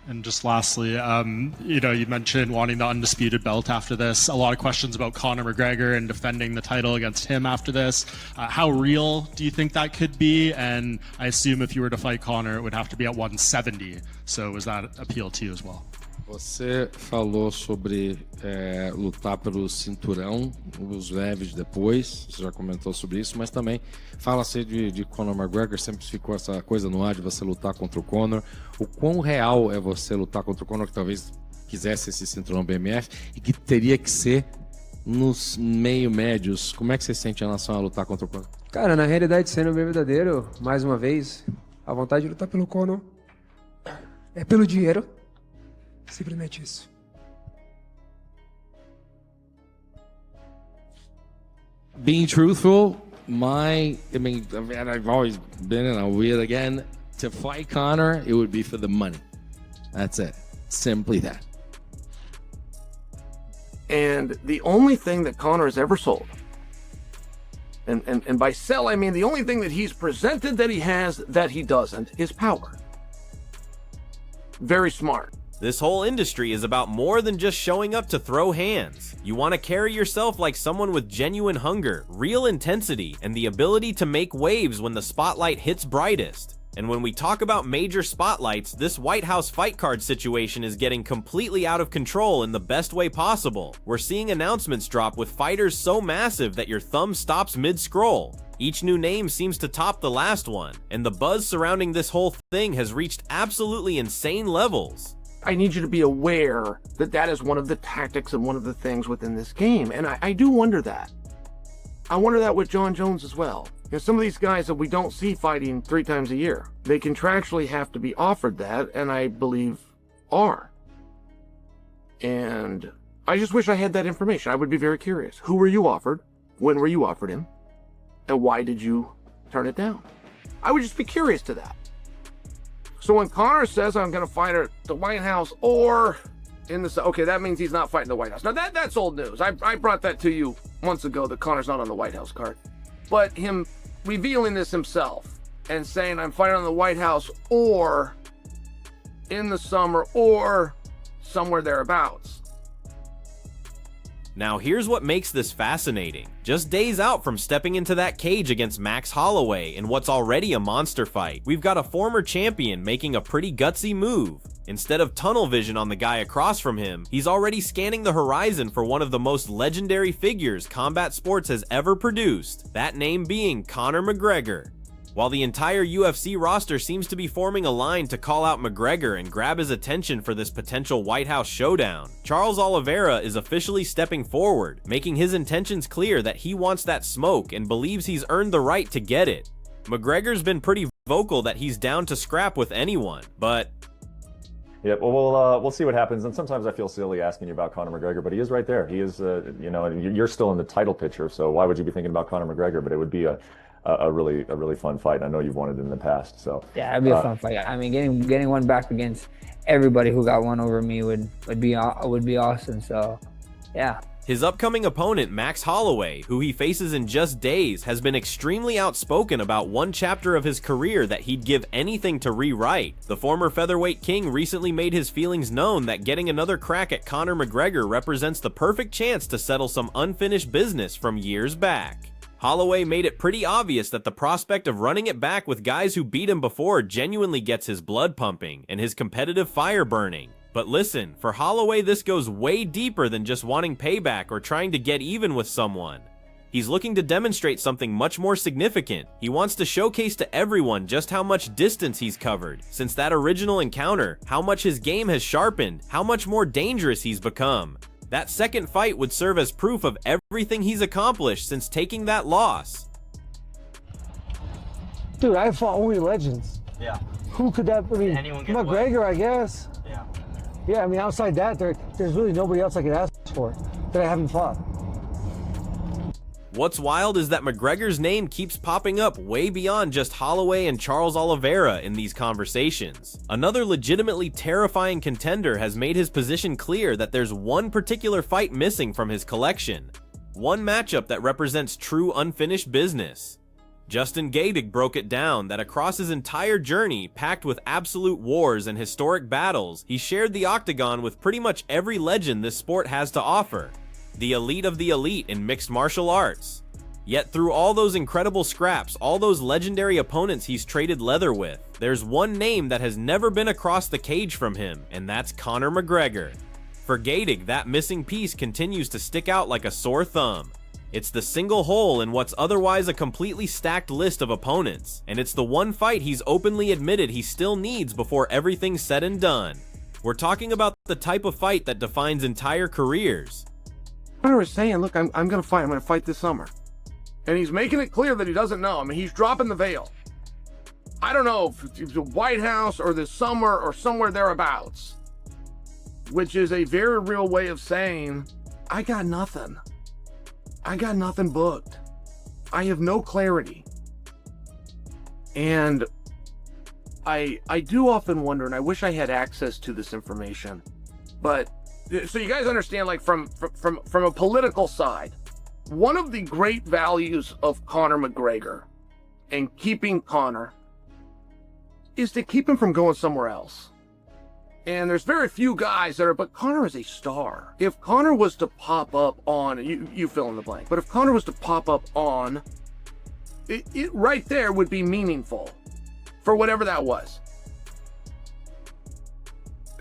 And just lastly, you mentioned wanting the undisputed belt after this. A lot of questions about Conor McGregor and defending the title against him after this. How real do you think that could be? And I assume if you were to fight Conor, it would have to be at 170. So was that appeal to you as well? Você falou sobre lutar pelo cinturão, os leves depois, você já comentou sobre isso, mas também fala-se de Conor McGregor, sempre ficou essa coisa no ar de você lutar contra o Conor. O quão real é você lutar contra o Conor, que talvez quisesse esse cinturão BMF e que teria que ser nos meio médios? Como é que você se sente em relação a lutar contra o Conor? Cara, na realidade, sendo bem verdadeiro, mais uma vez, a vontade de lutar pelo Conor é pelo dinheiro. Simplesmente isso. Being truthful, I've always been, and I will again, to fight Conor, it would be for the money. That's it. Simply that. And the only thing that Conor has ever sold, and by sell, I mean the only thing that he's presented that he has that he doesn't, is power. Very smart. This whole industry is about more than just showing up to throw hands. You want to carry yourself like someone with genuine hunger, real intensity, and the ability to make waves when the spotlight hits brightest. And when we talk about major spotlights, this White House fight card situation is getting completely out of control in the best way possible. We're seeing announcements drop with fighters so massive that your thumb stops mid-scroll. Each new name seems to top the last one, and the buzz surrounding this whole thing has reached absolutely insane levels. I need you to be aware that that is one of the tactics and one of the things within this game. And I do wonder that. I wonder that with John Jones as well. Some of these guys that we don't see fighting 3 times a year, they contractually have to be offered that, and I believe are. And I just wish I had that information. I would be very curious. Who were you offered? When were you offered him? And why did you turn it down? I would just be curious to that. So when Conor says I'm going to fight at the White House or in the... Okay, that means he's not fighting the White House. Now, that's old news. I brought that to you months ago that Conor's not on the White House card. But him revealing this himself and saying I'm fighting on the White House or in the summer or somewhere thereabouts. Now here's what makes this fascinating. Just days out from stepping into that cage against Max Holloway in what's already a monster fight, we've got a former champion making a pretty gutsy move. Instead of tunnel vision on the guy across from him, he's already scanning the horizon for one of the most legendary figures combat sports has ever produced, that name being Conor McGregor. While the entire UFC roster seems to be forming a line to call out McGregor and grab his attention for this potential White House showdown, Charles Oliveira is officially stepping forward, making his intentions clear that he wants that smoke and believes he's earned the right to get it. McGregor's been pretty vocal that he's down to scrap with anyone, but... Yeah, well, we'll see what happens. And sometimes I feel silly asking you about Conor McGregor, but he is right there. He is, you're still in the title picture, so why would you be thinking about Conor McGregor? But it would be a really fun fight. I know you've wanted it in the past, so yeah, it'd be a fun fight. I mean, getting one back against everybody who got one over me would be awesome. So, yeah. His upcoming opponent, Max Holloway, who he faces in just days, has been extremely outspoken about one chapter of his career that he'd give anything to rewrite. The former featherweight king recently made his feelings known that getting another crack at Conor McGregor represents the perfect chance to settle some unfinished business from years back. Holloway made it pretty obvious that the prospect of running it back with guys who beat him before genuinely gets his blood pumping and his competitive fire burning. But listen, for Holloway this goes way deeper than just wanting payback or trying to get even with someone. He's looking to demonstrate something much more significant. He wants to showcase to everyone just how much distance he's covered since that original encounter, how much his game has sharpened, how much more dangerous he's become. That second fight would serve as proof of everything he's accomplished since taking that loss. Dude, I fought only legends. Yeah. Who could that be? McGregor, I guess. Yeah. Yeah, I mean, outside that, there's really nobody else I could ask for that I haven't fought. What's wild is that McGregor's name keeps popping up way beyond just Holloway and Charles Oliveira in these conversations. Another legitimately terrifying contender has made his position clear that there's one particular fight missing from his collection. One matchup that represents true unfinished business. Justin Gaethje broke it down that across his entire journey, packed with absolute wars and historic battles, he shared the octagon with pretty much every legend this sport has to offer. The elite of the elite in mixed martial arts. Yet through all those incredible scraps, all those legendary opponents he's traded leather with, there's one name that has never been across the cage from him, and that's Conor McGregor. For Gaethje, that missing piece continues to stick out like a sore thumb. It's the single hole in what's otherwise a completely stacked list of opponents, and it's the one fight he's openly admitted he still needs before everything's said and done. We're talking about the type of fight that defines entire careers. Conor is saying, look, I'm going to fight. I'm going to fight this summer. And he's making it clear that he doesn't know. I mean, he's dropping the veil. I don't know if it's the White House or this summer or somewhere thereabouts, which is a very real way of saying, I got nothing. I got nothing booked. I have no clarity. And I do often wonder, and I wish I had access to this information, but so you guys understand, like from a political side, one of the great values of Conor McGregor and keeping Conor is to keep him from going somewhere else. And there's very few guys that are, but Conor is a star. If Conor was to pop up on, you fill in the blank, but if Conor was to pop up on, it right there would be meaningful for whatever that was.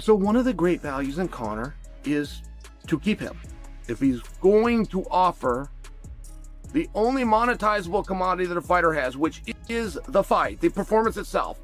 So one of the great values in Conor is to keep him. If he's going to offer the only monetizable commodity that a fighter has, which is the fight, the performance itself.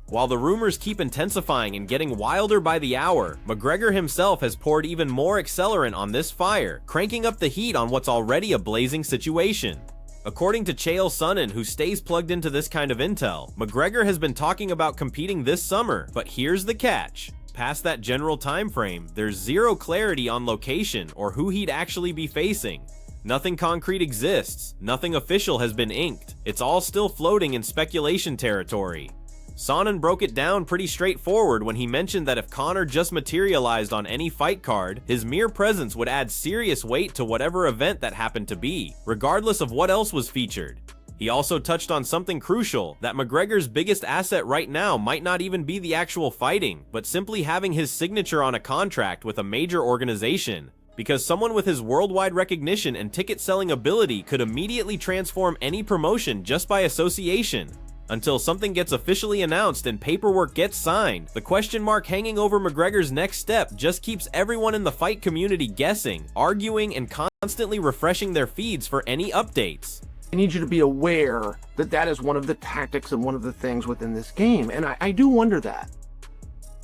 While the rumors keep intensifying and getting wilder by the hour, McGregor himself has poured even more accelerant on this fire, cranking up the heat on what's already a blazing situation. According to Chael Sonnen, who stays plugged into this kind of intel, McGregor has been talking about competing this summer, but here's the catch. Past that general time frame, there's zero clarity on location or who he'd actually be facing. Nothing concrete exists, nothing official has been inked, it's all still floating in speculation territory. Sonnen broke it down pretty straightforward when he mentioned that if Conor just materialized on any fight card, his mere presence would add serious weight to whatever event that happened to be, regardless of what else was featured. He also touched on something crucial, that McGregor's biggest asset right now might not even be the actual fighting, but simply having his signature on a contract with a major organization, because someone with his worldwide recognition and ticket-selling ability could immediately transform any promotion just by association. Until something gets officially announced and paperwork gets signed, the question mark hanging over McGregor's next step just keeps everyone in the fight community guessing, arguing, and constantly refreshing their feeds for any updates. I need you to be aware that that is one of the tactics and one of the things within this game. And I do wonder that.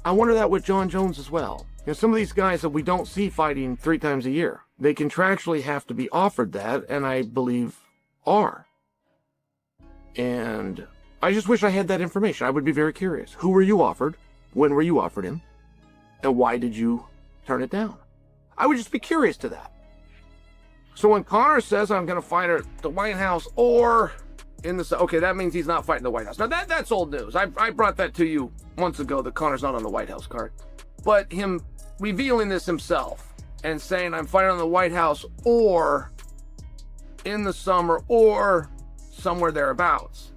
I wonder that with John Jones as well. You know, some of these guys that we don't see fighting 3 times a year, they contractually have to be offered that, and I believe are. And I just wish I had that information. I would be very curious. Who were you offered? When were you offered him? And why did you turn it down? I would just be curious to that. So when Conor says I'm going to fight at the White House or in the... Okay, that means he's not fighting the White House. Now, that's old news. I brought that to you months ago that Conor's not on the White House card. But him revealing this himself and saying I'm fighting on the White House or in the summer or somewhere thereabouts.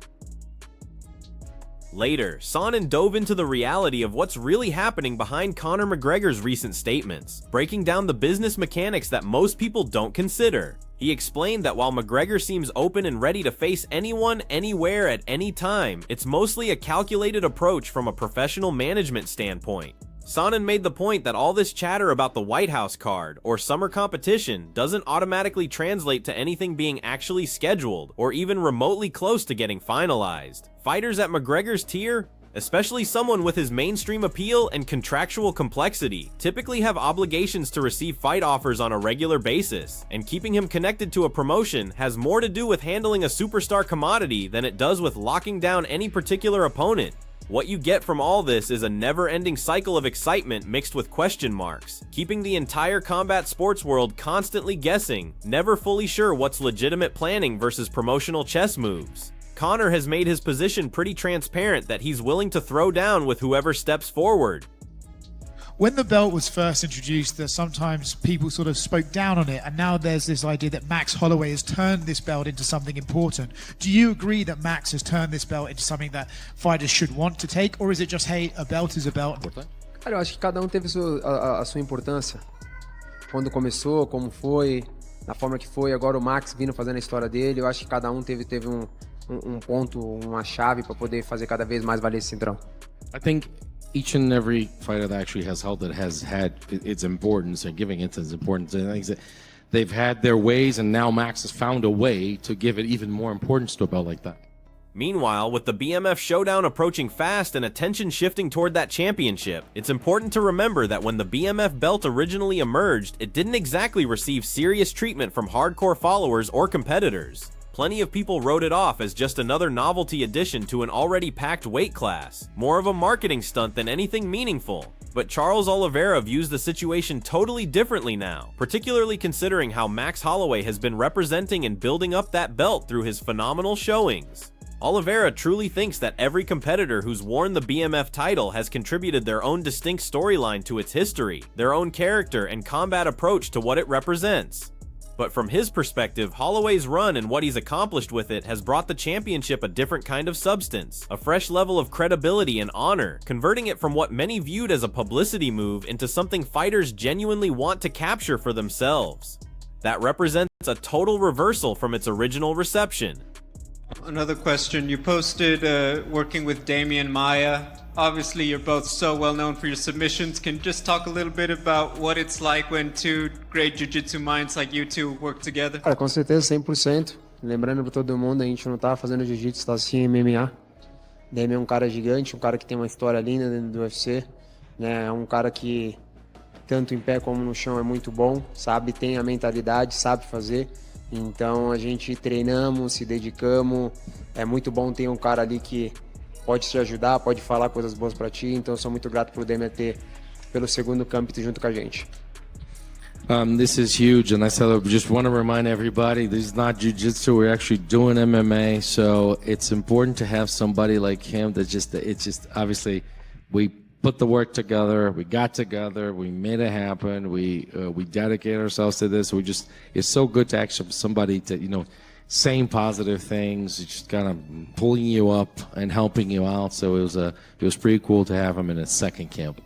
Later, Sonnen dove into the reality of what's really happening behind Conor McGregor's recent statements, breaking down the business mechanics that most people don't consider. He explained that while McGregor seems open and ready to face anyone, anywhere, at any time, it's mostly a calculated approach from a professional management standpoint. Sonnen made the point that all this chatter about the White House card or summer competition doesn't automatically translate to anything being actually scheduled or even remotely close to getting finalized. Fighters at McGregor's tier, especially someone with his mainstream appeal and contractual complexity, typically have obligations to receive fight offers on a regular basis, and keeping him connected to a promotion has more to do with handling a superstar commodity than it does with locking down any particular opponent. What you get from all this is a never-ending cycle of excitement mixed with question marks, keeping the entire combat sports world constantly guessing, never fully sure what's legitimate planning versus promotional chess moves. Conor has made his position pretty transparent that he's willing to throw down with whoever steps forward. when the belt was first introduced, that sometimes people sort of spoke down on it, and now there's this idea that Max Holloway has turned this belt into something important. Do you agree that Max has turned this belt into something that fighters should want to take, or is it just, hey, a belt is a belt? Cara, eu acho que cada um teve a sua importância. Quando começou, como foi, na forma que foi, agora o Max vindo fazendo a história dele, eu acho que cada um teve um ponto, uma chave para poder fazer cada vez mais valer esse cinturão. I think each and every fighter that actually has held it has had its importance and giving it its importance. And I think that they've had their ways, and now Max has found a way to give it even more importance to a belt like that. Meanwhile, with the BMF showdown approaching fast and attention shifting toward that championship, it's important to remember that when the BMF belt originally emerged, it didn't exactly receive serious treatment from hardcore followers or competitors. Plenty of people wrote it off as just another novelty addition to an already packed weight class, more of a marketing stunt than anything meaningful. But Charles Oliveira views the situation totally differently now, particularly considering how Max Holloway has been representing and building up that belt through his phenomenal showings. Oliveira truly thinks that every competitor who's worn the BMF title has contributed their own distinct storyline to its history, their own character and combat approach to what it represents. But from his perspective, Holloway's run and what he's accomplished with it has brought the championship a different kind of substance, a fresh level of credibility and honor, converting it from what many viewed as a publicity move into something fighters genuinely want to capture for themselves. That represents a total reversal from its original reception. Another question. You posted working with Damian Maia. Obviously, you're both so well known for your submissions. Can you just talk a little bit about what it's like when two great jiu-jitsu minds like you two work together? Cara, com certeza, 100%. Lembrando para todo mundo, a gente não tá fazendo jiu-jitsu, tá assim MMA. Damian é um cara gigante, um cara que tem uma história linda dentro do UFC. Né? É um cara que, tanto em pé como no chão, é muito bom, sabe? Tem a mentalidade, sabe fazer. Então a gente treinamos, se dedicamos. É muito bom ter um cara ali que pode te ajudar, pode falar coisas boas para ti. Então eu sou muito grato por Damian ter pelo segundo campo junto com a gente. This is huge, and I just want to remind everybody, this is not jiu-jitsu, we're actually doing MMA, so it's important to have somebody like him that it's just obviously we put the work together, we got together, we made it happen, we dedicate ourselves to this. It's so good to actually have somebody to, saying positive things, just kind of pulling you up and helping you out. So it was pretty cool to have him in his second camp.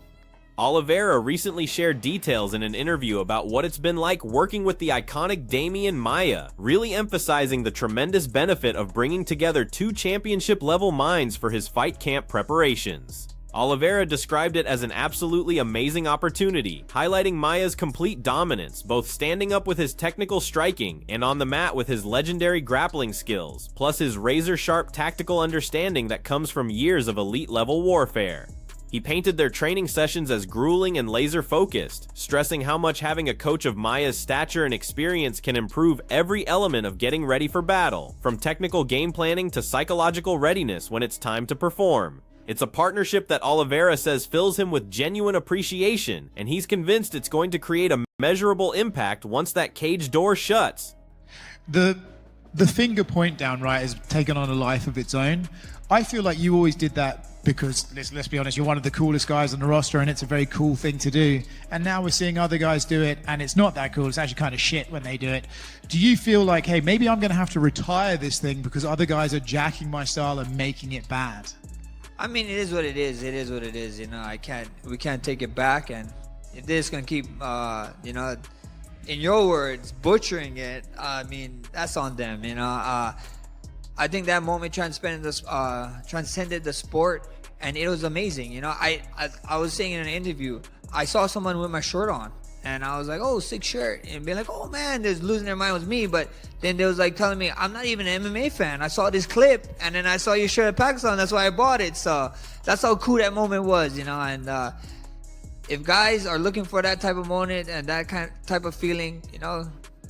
Oliveira recently shared details in an interview about what it's been like working with the iconic Damian Maia, really emphasizing the tremendous benefit of bringing together two championship-level minds for his fight camp preparations. Oliveira described it as an absolutely amazing opportunity, highlighting Maia's complete dominance, both standing up with his technical striking and on the mat with his legendary grappling skills, plus his razor-sharp tactical understanding that comes from years of elite-level warfare. He painted their training sessions as grueling and laser-focused, stressing how much having a coach of Maia's stature and experience can improve every element of getting ready for battle, from technical game planning to psychological readiness when it's time to perform. It's a partnership that Oliveira says fills him with genuine appreciation, and he's convinced it's going to create a measurable impact once that cage door shuts. The finger point down, right, has taken on a life of its own. I feel like you always did that because, let's be honest, you're one of the coolest guys on the roster and it's a very cool thing to do. And now we're seeing other guys do it and it's not that cool. It's actually kind of shit when they do it. Do you feel like, hey, maybe I'm going to have to retire this thing because other guys are jacking my style and making it bad? I mean, it is what it is. It is what it is. We can't take it back. And if they're just going to keep, in your words, butchering it, I mean, that's on them, I think that moment transcended the sport, and it was amazing. I was saying in an interview, I saw someone with my shirt on, and I was like, oh, sick shirt, and being like, oh man, they're losing their mind with me. But then they was like telling me, I'm not even an MMA fan. I saw this clip, and then I saw your shirt at Pakistan. That's why I bought it. So that's how cool that moment was, And if guys are looking for that type of moment and that type of feeling,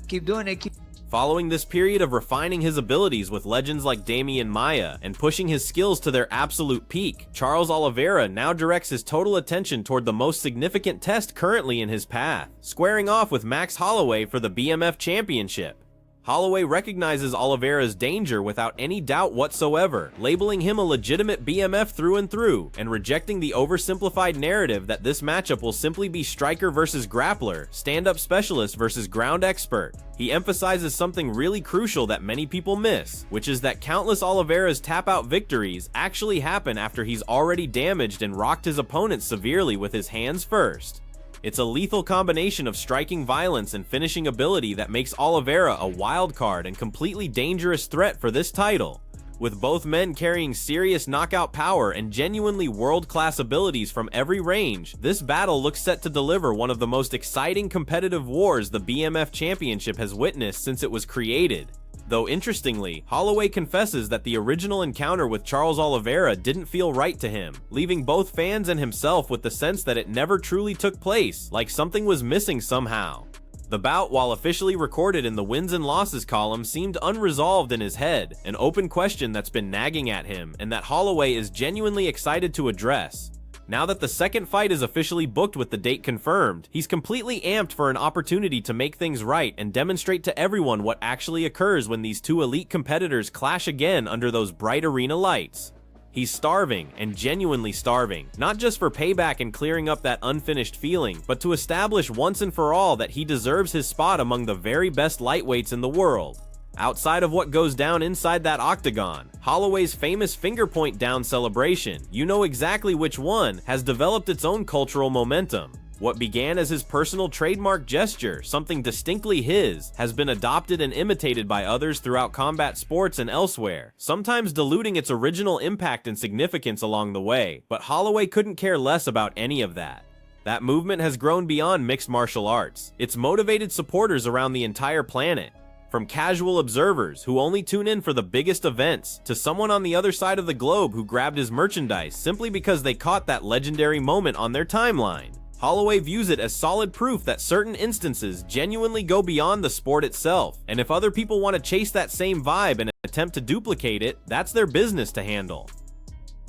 keep doing it. Following this period of refining his abilities with legends like Damian Maia and pushing his skills to their absolute peak, Charles Oliveira now directs his total attention toward the most significant test currently in his path, squaring off with Max Holloway for the BMF championship. Holloway recognizes Oliveira's danger without any doubt whatsoever, labeling him a legitimate BMF through and through, and rejecting the oversimplified narrative that this matchup will simply be striker versus grappler, stand-up specialist versus ground expert. He emphasizes something really crucial that many people miss, which is that countless Oliveira's tap-out victories actually happen after he's already damaged and rocked his opponent severely with his hands first. It's a lethal combination of striking violence and finishing ability that makes Oliveira a wild card and completely dangerous threat for this title. With both men carrying serious knockout power and genuinely world-class abilities from every range, this battle looks set to deliver one of the most exciting competitive wars the BMF Championship has witnessed since it was created. Though interestingly, Holloway confesses that the original encounter with Charles Oliveira didn't feel right to him, leaving both fans and himself with the sense that it never truly took place, like something was missing somehow. The bout, while officially recorded in the wins and losses column, seemed unresolved in his head, an open question that's been nagging at him and that Holloway is genuinely excited to address. Now that the second fight is officially booked with the date confirmed, he's completely amped for an opportunity to make things right and demonstrate to everyone what actually occurs when these two elite competitors clash again under those bright arena lights. He's starving, and genuinely starving, not just for payback and clearing up that unfinished feeling, but to establish once and for all that he deserves his spot among the very best lightweights in the world. Outside of what goes down inside that octagon, Holloway's famous finger point down celebration, you know exactly which one, has developed its own cultural momentum. What began as his personal trademark gesture, something distinctly his, has been adopted and imitated by others throughout combat sports and elsewhere, sometimes diluting its original impact and significance along the way, but Holloway couldn't care less about any of that. That movement has grown beyond mixed martial arts. It's motivated supporters around the entire planet. From casual observers who only tune in for the biggest events, to someone on the other side of the globe who grabbed his merchandise simply because they caught that legendary moment on their timeline. Holloway views it as solid proof that certain instances genuinely go beyond the sport itself, and if other people want to chase that same vibe and attempt to duplicate it, that's their business to handle.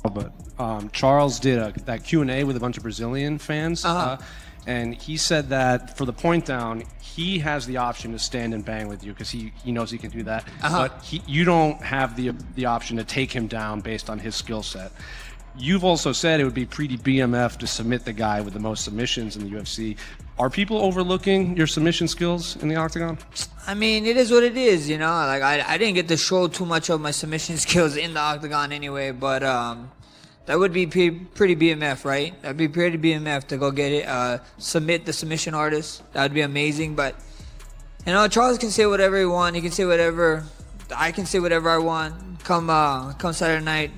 But Charles did that Q&A with a bunch of Brazilian fans, and he said that for the point down, he has the option to stand and bang with you because he knows he can do that, but you don't have the option to take him down based on his skill set. You've also said it would be pretty BMF to submit the guy with the most submissions in the UFC. Are people overlooking your submission skills in the octagon? I mean, it is what it is, you know. Like I didn't get to show too much of my submission skills in the octagon anyway, but that would be pretty BMF, right? That'd be pretty BMF to go get it, submit the submission artist. That would be amazing, but you know, Charles can say whatever he wants. He can say whatever. I can say whatever I want. Come Saturday night.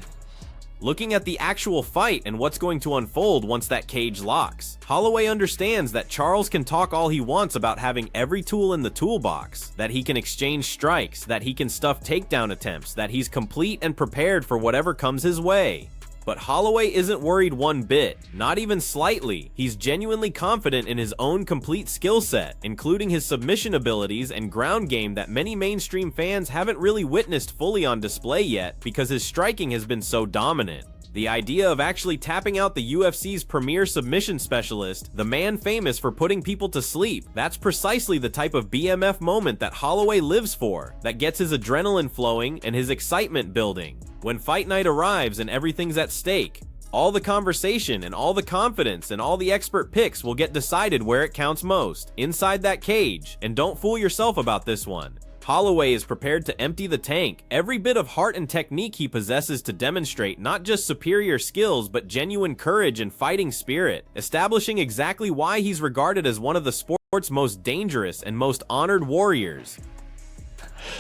Looking at the actual fight and what's going to unfold once that cage locks, Holloway understands that Charles can talk all he wants about having every tool in the toolbox, that he can exchange strikes, that he can stuff takedown attempts, that he's complete and prepared for whatever comes his way. But Holloway isn't worried one bit, not even slightly. He's genuinely confident in his own complete skill set, including his submission abilities and ground game that many mainstream fans haven't really witnessed fully on display yet because his striking has been so dominant. The idea of actually tapping out the UFC's premier submission specialist, the man famous for putting people to sleep, that's precisely the type of BMF moment that Holloway lives for, that gets his adrenaline flowing and his excitement building. When fight night arrives and everything's at stake, all the conversation and all the confidence and all the expert picks will get decided where it counts most, inside that cage. And don't fool yourself about this one. Holloway is prepared to empty the tank, every bit of heart and technique he possesses to demonstrate not just superior skills but genuine courage and fighting spirit, establishing exactly why he's regarded as one of the sport's most dangerous and most honored warriors.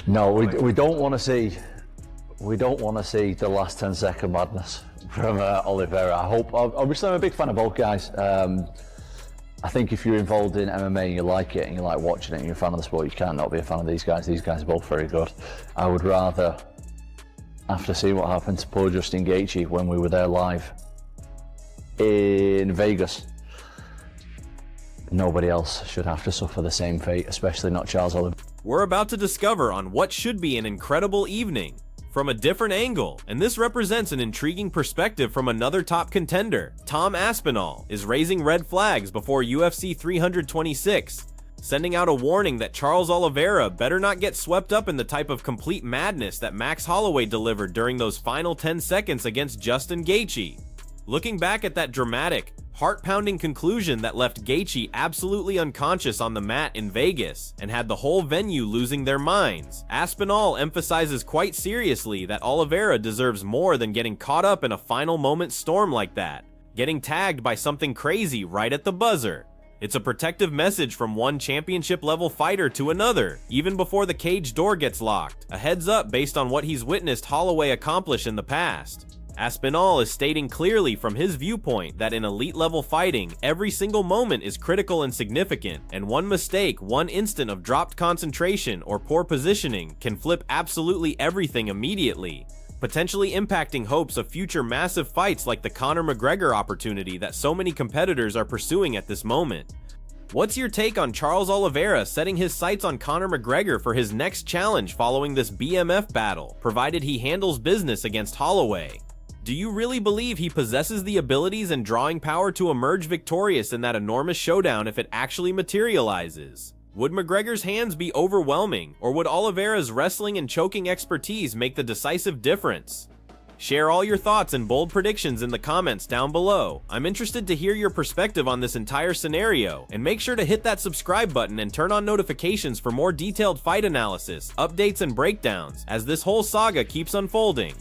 No, we don't want to see the last 10-second madness from Oliveira. Obviously I'm a big fan of both guys. I think if you're involved in MMA and you like it and you like watching it and you're a fan of the sport, you can't not be a fan of these guys. These guys are both very good. I would rather, after seeing what happened to poor Justin Gaethje when we were there live in Vegas, nobody else should have to suffer the same fate, especially not Charles Oliveira. We're about to discover on what should be an incredible evening from a different angle, and this represents an intriguing perspective from another top contender. Tom Aspinall is raising red flags before UFC 326. sending out a warning that Charles Oliveira better not get swept up in the type of complete madness that Max Holloway delivered during those final 10 seconds against Justin Gaethje. Looking back at that dramatic, heart-pounding conclusion that left Gaethje absolutely unconscious on the mat in Vegas and had the whole venue losing their minds, Aspinall emphasizes quite seriously that Oliveira deserves more than getting caught up in a final moment storm like that, getting tagged by something crazy right at the buzzer. It's a protective message from one championship-level fighter to another, even before the cage door gets locked, a heads up based on what he's witnessed Holloway accomplish in the past. Aspinall is stating clearly from his viewpoint that in elite-level fighting, every single moment is critical and significant, and one mistake, one instant of dropped concentration or poor positioning can flip absolutely everything immediately, potentially impacting hopes of future massive fights like the Conor McGregor opportunity that so many competitors are pursuing at this moment. What's your take on Charles Oliveira setting his sights on Conor McGregor for his next challenge following this BMF battle, provided he handles business against Holloway? Do you really believe he possesses the abilities and drawing power to emerge victorious in that enormous showdown if it actually materializes? Would McGregor's hands be overwhelming, or would Oliveira's wrestling and choking expertise make the decisive difference? Share all your thoughts and bold predictions in the comments down below. I'm interested to hear your perspective on this entire scenario, and make sure to hit that subscribe button and turn on notifications for more detailed fight analysis, updates, and breakdowns as this whole saga keeps unfolding.